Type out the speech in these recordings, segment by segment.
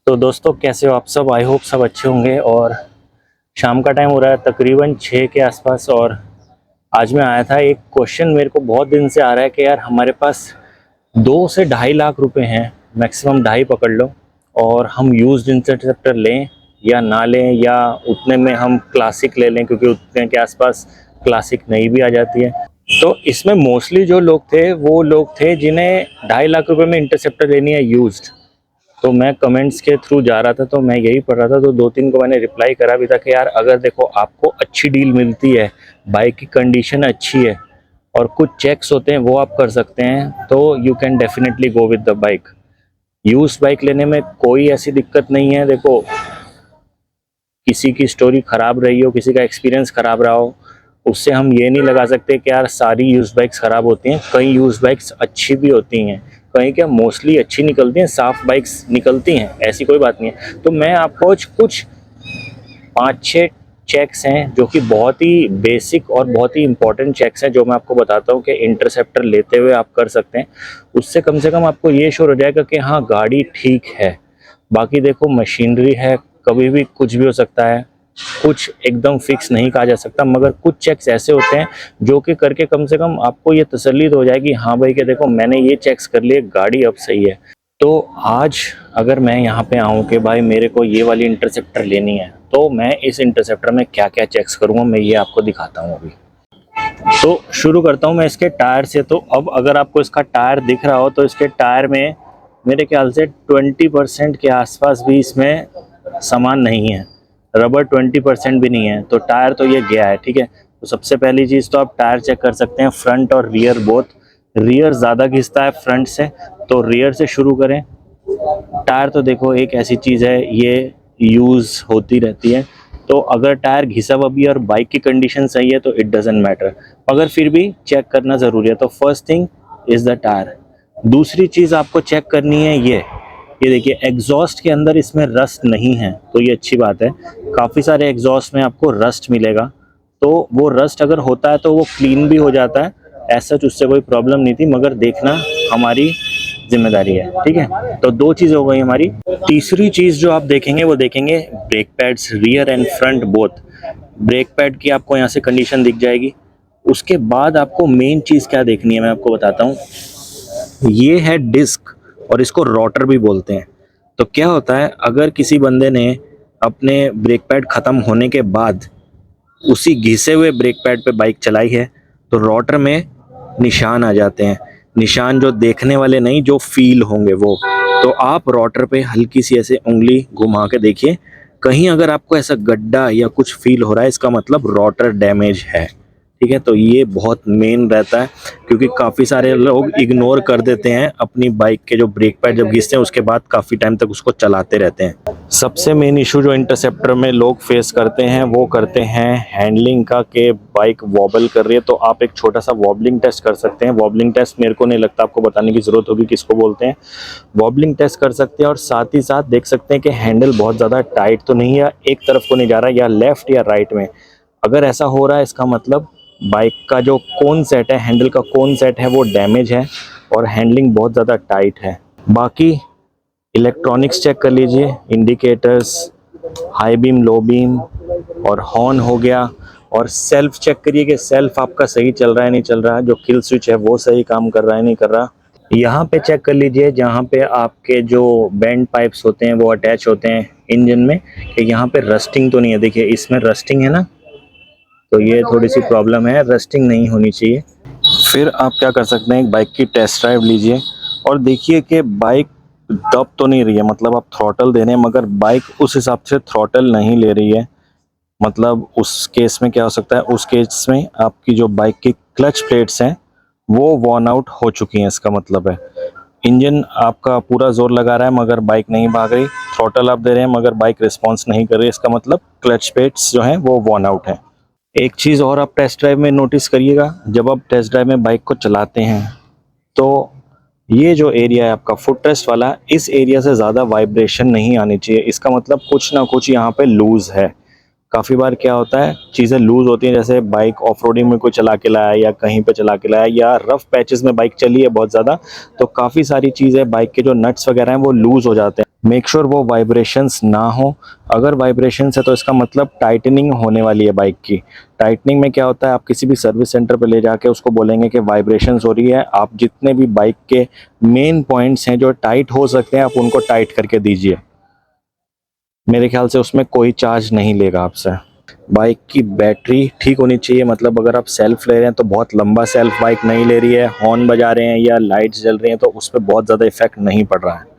तो दोस्तों कैसे हो आप सब। आई होप सब अच्छे होंगे। और शाम का टाइम हो रहा है तकरीबन 6 के आसपास। और आज मैं आया था, एक क्वेश्चन मेरे को बहुत दिन से आ रहा है कि यार हमारे पास 2 से 2.5 लाख रुपए हैं, मैक्सिमम 2.5 पकड़ लो, और हम यूज्ड इंटरसेप्टर लें या ना लें, या उतने में हम क्लासिक ले लें क्योंकि उतने के आसपास क्लासिक नई भी आ जाती है। तो इसमें मोस्टली जो लोग थे वो लोग थे जिन्हें 2.5 लाख रुपए में इंटरसेप्टर लेनी है यूज्ड। तो मैं कमेंट्स के थ्रू जा रहा था, तो मैं यही पढ़ रहा था, तो 2-3 को मैंने रिप्लाई करा भी था कि यार अगर देखो आपको अच्छी डील मिलती है, बाइक की कंडीशन अच्छी है और कुछ चेक्स होते हैं वो आप कर सकते हैं, तो you can definitely go with the bike. Use bike लेने में कोई ऐसी दिक्कत नहीं है। देखो, किसी की स्टोरी ख़राब रही हो, किसी का एक्सपीरियंस ख़राब रहा हो, उससे हम ये नहीं लगा सकते कि यार सारी यूज बाइक्स ख़राब होती हैं। कई यूज बाइक्स अच्छी भी होती हैं, कहीं क्या मोस्टली अच्छी निकलती हैं, साफ बाइक्स निकलती हैं, ऐसी कोई बात नहीं है। तो मैं आपको कुछ 5-6 चेक्स हैं जो कि बहुत ही बेसिक और बहुत ही इंपॉर्टेंट चेक्स हैं, जो मैं आपको बताता हूँ कि इंटरसेप्टर लेते हुए आप कर सकते हैं। उससे कम से कम आपको ये श्योर हो जाएगा कि हाँ गाड़ी ठीक है। बाकी देखो, मशीनरी है, कभी भी कुछ भी हो सकता है, कुछ एकदम फिक्स नहीं कहा जा सकता, मगर कुछ चेक्स ऐसे होते हैं जो कि करके कम से कम आपको ये तसल्ली तो हो जाएगी, हाँ भाई कि देखो मैंने ये चेक्स कर लिए, गाड़ी अब सही है। तो आज अगर मैं यहाँ पे आऊँ कि भाई मेरे को ये वाली इंटरसेप्टर लेनी है, तो मैं इस इंटरसेप्टर में क्या क्या चेक्स करूँगा मैं ये आपको दिखाता हूँ अभी। तो शुरू करता हूँ मैं इसके टायर से। तो अब अगर आपको इसका टायर दिख रहा हो तो इसके टायर में मेरे ख्याल से 20% के आसपास भी इसमें सामान नहीं है, रबर 20% भी नहीं है। तो टायर तो ये गया है, ठीक है। तो सबसे पहली चीज़ तो आप टायर चेक कर सकते हैं, फ्रंट और रियर बोथ। रियर ज़्यादा घिसता है फ्रंट से, तो रियर से शुरू करें। टायर तो देखो एक ऐसी चीज़ है, ये यूज़ होती रहती है, तो अगर टायर घिसा हुआ भी और बाइक की कंडीशन सही है तो इट डजेंट मैटर, मगर फिर भी चेक करना ज़रूरी है। तो first thing is the tyre. दूसरी चीज़ आपको चेक करनी है ये देखिए, एग्जॉस्ट के अंदर इसमें रस्ट नहीं है, तो ये अच्छी बात है। काफ़ी सारे एग्जॉस्ट में आपको रस्ट मिलेगा, तो वो रस्ट अगर होता है तो वो क्लीन भी हो जाता है, ऐसा उससे कोई प्रॉब्लम नहीं थी, मगर देखना हमारी जिम्मेदारी है, ठीक है। तो 2 चीज़ हो गई हमारी। तीसरी चीज़ जो आप देखेंगे वो देखेंगे brake pads, rear and front both. Brake pad की आपको यहाँ से कंडीशन दिख जाएगी। उसके बाद आपको मेन चीज़ क्या देखनी है मैं आपको बताता हूँ। ये है डिस्क, और इसको रोटर भी बोलते हैं। तो क्या होता है, अगर किसी बंदे ने अपने ब्रेक पैड ख़त्म होने के बाद उसी घिसे हुए ब्रेक पैड पे बाइक चलाई है, तो रोटर में निशान आ जाते हैं। निशान जो देखने वाले नहीं, जो फील होंगे वो। तो आप रोटर पे हल्की सी ऐसे उंगली घुमा के देखिए, कहीं अगर आपको ऐसा गड्ढा या कुछ फील हो रहा है, इसका मतलब रोटर डैमेज है, ठीक है। तो ये बहुत मेन रहता है, क्योंकि काफ़ी सारे लोग इग्नोर कर देते हैं अपनी बाइक के जो ब्रेक पैड जब घिसते हैं उसके बाद काफ़ी टाइम तक उसको चलाते रहते हैं। सबसे मेन इशू जो इंटरसेप्टर में लोग फेस करते हैं वो करते हैं हैंडलिंग का, कि बाइक वॉबल कर रही है। तो आप एक छोटा सा वॉबलिंग टेस्ट कर सकते हैं। वॉबलिंग टेस्ट मेरे को नहीं लगता आपको बताने की ज़रूरत होगी किसको बोलते हैं। वॉबलिंग टेस्ट कर सकते हैं, और साथ ही साथ देख सकते हैं कि हैंडल बहुत ज़्यादा टाइट तो नहीं है, या एक तरफ को नहीं जा रहा है, या लेफ़्ट या राइट में। अगर ऐसा हो रहा है, इसका मतलब बाइक का जो कोन सेट है, हैंडल का कोन सेट है, वो डैमेज है और हैंडलिंग बहुत ज़्यादा टाइट है। बाकी इलेक्ट्रॉनिक्स चेक कर लीजिए, indicators, high beam, low beam, और हॉर्न हो गया। और सेल्फ चेक करिए कि सेल्फ आपका सही चल रहा है नहीं चल रहा है, जो किल स्विच है वो सही काम कर रहा है नहीं कर रहा। यहाँ पे चेक कर लीजिए जहाँ पे आपके जो बेंड पाइप्स होते हैं वो अटैच होते हैं इंजन में, कि यहाँ पे रस्टिंग तो नहीं है। देखिए इसमें रस्टिंग है ना, तो ये थोड़ी सी प्रॉब्लम है, रस्टिंग नहीं होनी चाहिए। फिर आप क्या कर सकते हैं, एक बाइक की टेस्ट ड्राइव लीजिए और देखिए कि बाइक दब तो नहीं रही है। मतलब आप थ्रॉटल दे रहे हैं मगर बाइक उस हिसाब से थ्रॉटल नहीं ले रही है। मतलब उस केस में क्या हो सकता है, उस केस में आपकी जो बाइक की क्लच प्लेट्स हैं वो वॉर्न आउट हो चुकी हैं। इसका मतलब है इंजन आपका पूरा जोर लगा रहा है मगर बाइक नहीं भाग रही, थ्रॉटल आप दे रहे हैं मगर बाइक रिस्पॉन्स नहीं कर रही, इसका मतलब क्लच प्लेट्स जो हैं वो वॉर्न आउट है। एक चीज़ और आप टेस्ट ड्राइव में नोटिस करिएगा, जब आप टेस्ट ड्राइव में बाइक को चलाते हैं तो ये जो एरिया है आपका फुट रेस्ट वाला, इस एरिया से ज़्यादा वाइब्रेशन नहीं आनी चाहिए। इसका मतलब कुछ ना कुछ यहाँ पे लूज़ है। काफ़ी बार क्या होता है, चीज़ें लूज़ होती हैं, जैसे बाइक ऑफ रोडिंग में कोई चला के लाया या कहीं पे चला के लाया या रफ़ पैचेस में बाइक चली है बहुत ज़्यादा, तो काफ़ी सारी चीज़ें बाइक के जो नट्स वगैरह हैं वो लूज़ हो जाते हैं। मेक श्योर वो वाइब्रेशंस ना हो। अगर वाइब्रेशंस है तो इसका मतलब टाइटनिंग होने वाली है बाइक की। टाइटनिंग में क्या होता है, आप किसी भी सर्विस सेंटर पे ले जाके उसको बोलेंगे कि वाइब्रेशंस हो रही है, आप जितने भी बाइक के मेन पॉइंट्स हैं जो टाइट हो सकते हैं आप उनको टाइट करके दीजिए। मेरे ख्याल से उसमें कोई चार्ज नहीं लेगा आपसे। बाइक की बैटरी ठीक होनी चाहिए, मतलब अगर आप सेल्फ ले रहे हैं तो बहुत लंबा सेल्फ बाइक नहीं ले रही है, हॉर्न बजा रहे हैं या लाइट्स जल रही हैं तो उस पर बहुत ज़्यादा इफेक्ट नहीं पड़ रहा है।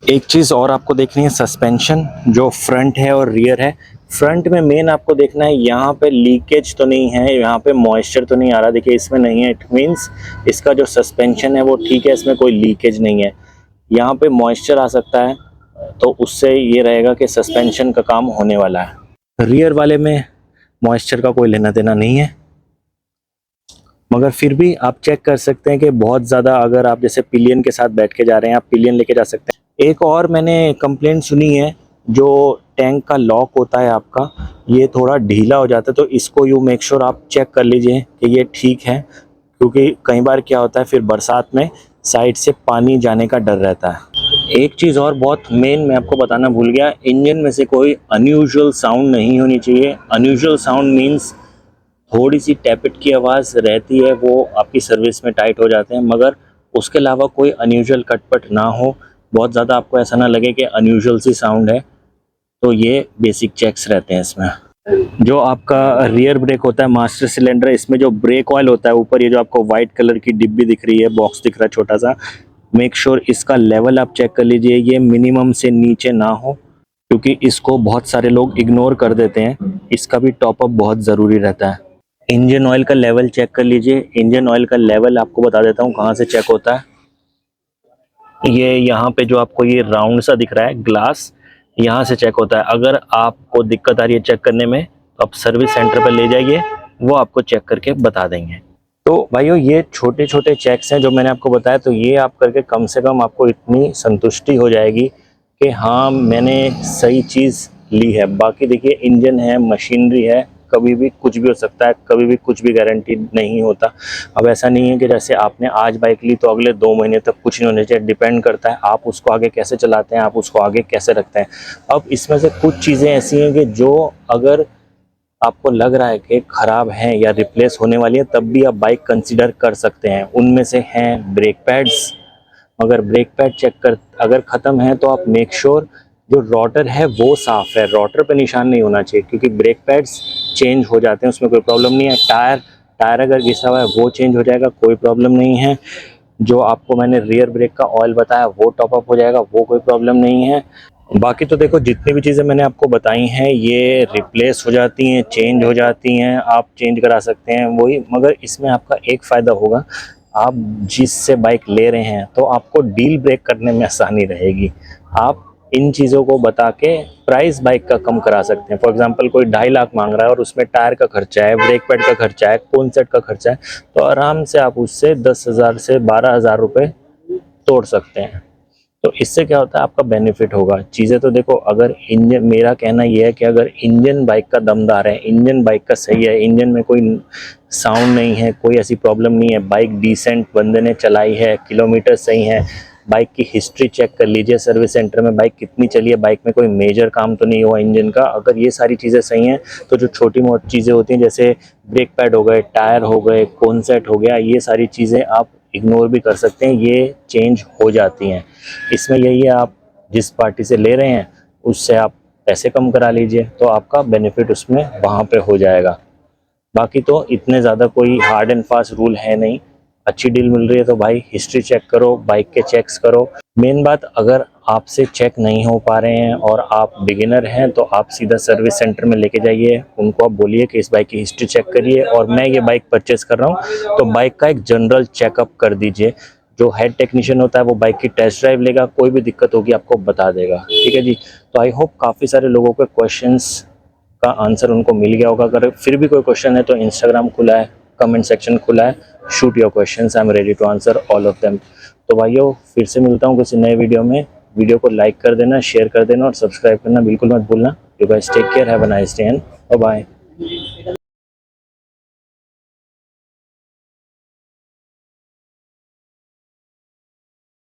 एक चीज़ और आपको देखनी है, सस्पेंशन जो फ्रंट है और रियर है। फ्रंट में मेन आपको देखना है यहाँ पे लीकेज तो नहीं है, यहाँ पे मॉइस्चर तो नहीं आ रहा, देखिए इसमें नहीं है, इट मीन्स इसका जो सस्पेंशन है वो ठीक है, इसमें कोई लीकेज नहीं है। यहाँ पे मॉइस्चर आ सकता है तो उससे ये रहेगा कि सस्पेंशन का काम होने वाला है। रियर वाले में मॉइस्चर का कोई लेना देना नहीं है, मगर फिर भी आप चेक कर सकते हैं कि बहुत ज़्यादा, अगर आप जैसे पिलियन के साथ बैठ के जा रहे हैं आप पिलियन लेके जा सकते हैं। एक और मैंने कंप्लेंट सुनी है, जो टैंक का लॉक होता है आपका, ये थोड़ा ढीला हो जाता है, तो इसको यू मेक श्योर आप चेक कर लीजिए कि ये ठीक है, क्योंकि कई बार क्या होता है फिर बरसात में साइड से पानी जाने का डर रहता है। एक चीज़ और बहुत मेन मैं आपको बताना भूल गया, इंजन में से कोई अनयूजुअल साउंड नहीं होनी चाहिए। अनयूजुअल साउंड मीन्स थोड़ी सी टैपिट की आवाज़ रहती है, वो आपकी सर्विस में टाइट हो जाते हैं, मगर उसके अलावा कोई अनयूजुअल कटपट ना हो, बहुत ज़्यादा आपको ऐसा ना लगे कि अनयूजुअल सी साउंड है, तो ये बेसिक चेक्स रहते हैं इसमें। जो आपका रियर ब्रेक होता है मास्टर सिलेंडर, इसमें जो ब्रेक ऑयल होता है ऊपर, ये जो आपको वाइट कलर की डिब्बी दिख रही है, बॉक्स दिख रहा है छोटा सा, मेक श्योर इसका लेवल आप चेक कर लीजिए, ये मिनिमम से नीचे ना हो, क्योंकि इसको बहुत सारे लोग इग्नोर कर देते हैं। इसका भी टॉपअप बहुत ज़रूरी रहता है। इंजन ऑयल का लेवल चेक कर लीजिए। इंजन ऑयल का लेवल आपको बता देता हूँ कहाँ से चेक होता है। ये यहाँ पे जो आपको ये राउंड सा दिख रहा है ग्लास, यहाँ से चेक होता है। अगर आपको दिक्कत आ रही है चेक करने में तो आप सर्विस सेंटर पर ले जाइए, वो आपको चेक करके बता देंगे। तो भाइयों ये छोटे छोटे चेक्स हैं जो मैंने आपको बताया, तो ये आप करके कम से कम आपको इतनी संतुष्टि हो जाएगी कि हाँ मैंने सही चीज़ ली है। बाकी देखिए इंजन है, मशीनरी है, कभी भी कुछ भी हो सकता है, कभी भी कुछ भी गारंटी नहीं होता। अब ऐसा नहीं है कि जैसे आपने आज बाइक ली तो अगले 2 महीने तक कुछ नहीं होने चाहिए, डिपेंड करता है आप उसको आगे कैसे चलाते हैं, आप उसको आगे कैसे रखते हैं। अब इसमें से कुछ चीज़ें ऐसी हैं कि जो अगर आपको लग रहा है कि ख़राब हैं या रिप्लेस होने वाली है, तब भी आप बाइक कंसीडर कर सकते हैं। उनमें से हैं ब्रेक पैड्स, अगर ब्रेक पैड चेक कर अगर ख़त्म है तो आप मेक श्योर जो रोटर है वो साफ़ है, रोटर पे निशान नहीं होना चाहिए, क्योंकि ब्रेक पैड्स चेंज हो जाते हैं, उसमें कोई प्रॉब्लम नहीं है। टायर अगर घिसा हुआ है वो चेंज हो जाएगा, कोई प्रॉब्लम नहीं है। जो आपको मैंने रियर ब्रेक का ऑयल बताया वो टॉपअप हो जाएगा, वो कोई प्रॉब्लम नहीं है। बाकी तो देखो जितनी भी चीज़ें मैंने आपको बताई हैं ये रिप्लेस हो जाती हैं, चेंज हो जाती हैं, आप चेंज करा सकते हैं वही। मगर इसमें आपका एक फ़ायदा होगा, आप जिससे बाइक ले रहे हैं तो आपको डील ब्रेक करने में आसानी रहेगी। आप इन चीज़ों को बता के प्राइस बाइक का कम करा सकते हैं। फॉर एग्जांपल कोई 2.5 लाख मांग रहा है और उसमें टायर का खर्चा है, ब्रेक पैड का खर्चा है, कोन सेट का खर्चा है, तो आराम से आप उससे 10,000 से 12,000 रुपये तोड़ सकते हैं। तो इससे क्या होता है आपका बेनिफिट होगा। चीज़ें तो देखो, अगर इंजन, मेरा कहना यह है कि अगर इंजन बाइक का दमदार है, इंजन बाइक का सही है, इंजन में कोई साउंड नहीं है, कोई ऐसी प्रॉब्लम नहीं है, बाइक डिसेंट बंदे ने चलाई है, किलोमीटर सही है, बाइक की हिस्ट्री चेक कर लीजिए सर्विस सेंटर में, बाइक कितनी चली है, बाइक में कोई मेजर काम तो नहीं हुआ इंजन का, अगर ये सारी चीज़ें सही हैं तो जो छोटी मोटी चीज़ें होती हैं जैसे ब्रेक पैड हो गए, टायर हो गए, कोन सेट हो गया, ये सारी चीज़ें आप इग्नोर भी कर सकते हैं, ये चेंज हो जाती हैं। इसमें यही है, आप जिस पार्टी से ले रहे हैं उससे आप पैसे कम करा लीजिए तो आपका बेनिफिट उसमें वहाँ पे हो जाएगा। बाकी तो इतने ज़्यादा कोई हार्ड एंड फास्ट रूल है नहीं। अच्छी डील मिल रही है तो भाई हिस्ट्री चेक करो, बाइक के चेक्स करो। मेन बात, अगर आपसे चेक नहीं हो पा रहे हैं और आप बिगिनर हैं तो आप सीधा सर्विस सेंटर में लेके जाइए, उनको आप बोलिए कि इस बाइक की हिस्ट्री चेक करिए और मैं ये बाइक परचेस कर रहा हूँ, तो बाइक का एक जनरल चेकअप कर दीजिए। जो हेड टेक्नीशियन होता है वो बाइक की टेस्ट ड्राइव लेगा, कोई भी दिक्कत होगी आपको बता देगा। ठीक है जी। तो आई होप काफ़ी सारे लोगों के क्वेश्चंस का आंसर उनको मिल गया होगा। अगर फिर भी कोई क्वेश्चन है तो इंस्टाग्राम खुला है, कमेंट सेक्शन खुला है, shoot your questions, I am ready to answer all of them. तो भाइयों फिर से मिलता हूँ किसी नए वीडियो में। वीडियो को लाइक कर देना, शेयर कर देना और सब्सक्राइब करना बिल्कुल मत भूलना। You guys take care, have a nice day and bye bye.